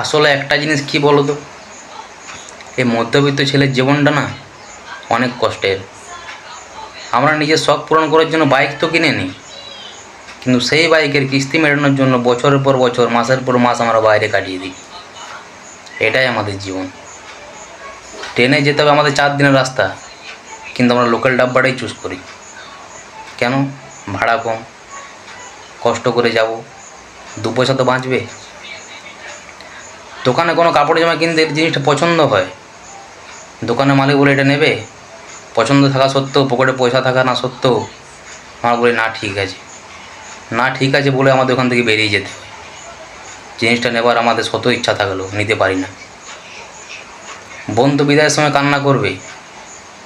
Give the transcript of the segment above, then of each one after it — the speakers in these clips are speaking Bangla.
আসলে একটা জিনিস কি বলো তো, এই মধ্যবিত্ত ছেলের জীবনটা না অনেক কষ্টের। আমরা নিজের শখ পূরণ করার জন্য বাইক তো কিনে নিই, কিন্তু সেই বাইকের কিস্তি মেটানোর জন্য বছরের পর বছর, মাসের পর মাস আমরা বাইরে কাটিয়ে দিই। এটাই আমাদের জীবন। ট্রেনে যেতে হবে আমাদের 4 দিনের রাস্তা, কিন্তু আমরা লোকাল ডাব্বাটাই চুজ করি। কেন? ভাড়া কম, কষ্ট করে যাব, 2 পয়সা তো বাঁচবে। দোকানে কোনো কাপড় জামা কিনতে জিনিসটা পছন্দ হয়, দোকানের মালিক বলে এটা নেবে, পছন্দ থাকা সত্ত্বেও, পকেটে পয়সা থাকা না সত্ত্বেও আমরা বলি না ঠিক আছে, না ঠিক আছে বলে আমাদের ওখান থেকে বেরিয়ে যেতে হয়। জিনিসটা নেবার আমাদের শত ইচ্ছা থাকলেও নিতে পারি না। বন্ধু বিদায়ের সময় কান্না করবে,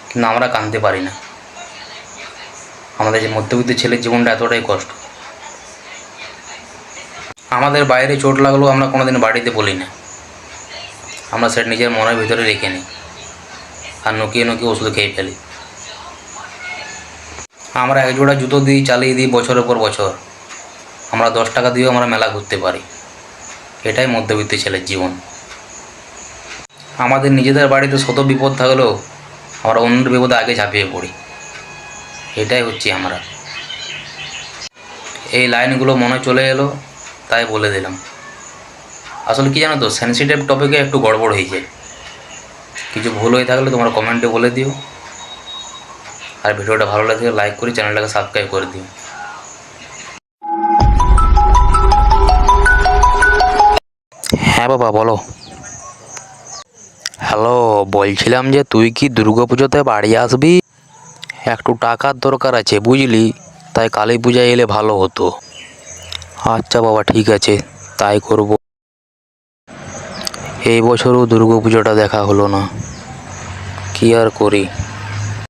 কিন্তু আমরা কাঁদতে পারি না। আমাদের যে মধ্যবিত্ত ছেলের জীবনটা এতটাই কষ্ট। আমাদের বাইরে চোট লাগলেও আমরা কোনোদিন বাড়িতে বলি না, আমরা সেটা নিজের মনের ভিতরে রেখে নিই আর নুকিয়ে নুকিয়ে ওষুধ খেয়ে ফেলি। আমরা এক জোড়া জুতো দিই, চালিয়ে দিই বছরের পর বছর। আমরা 10 টাকা দিয়েও আমরা মেলা ঘুরতে পারি। এটাই মধ্যবিত্ত ছেলের জীবন। আমাদের নিজেদের বাড়িতে শত বিপদ থাকলেও আমরা অন্যের বিপদে আগে ঝাঁপিয়ে পড়ি। এটাই হচ্ছে আমরা। এই লাইনগুলো মনে চলে এলো তাই বলে দিলাম। আসলে কি জানো তো, সেন্সিটিভ টপিকে একটু গড়বড় হয়ে যায়। কিছু ভুল হয়ে থাকলে তোমরা কমেন্টে বলে দিও। আর ভিডিওটা ভালো লাগলে লাইক করে চ্যানেলটাকে সাবস্ক্রাইব করে দিও। হ্যাঁ বাবা বলো। হ্যালো, বলছিলাম যে তুই কি দুর্গাপুজোতে বাড়ি আসবি? একটু টাকার দরকার আছে বুঝলি, তাই কালী পূজায় এলে ভালো হতো। আচ্ছা বাবা ঠিক আছে, তাই করব। এই বছরও দুর্গাপুজোটা দেখা হলো না, কি আর করি।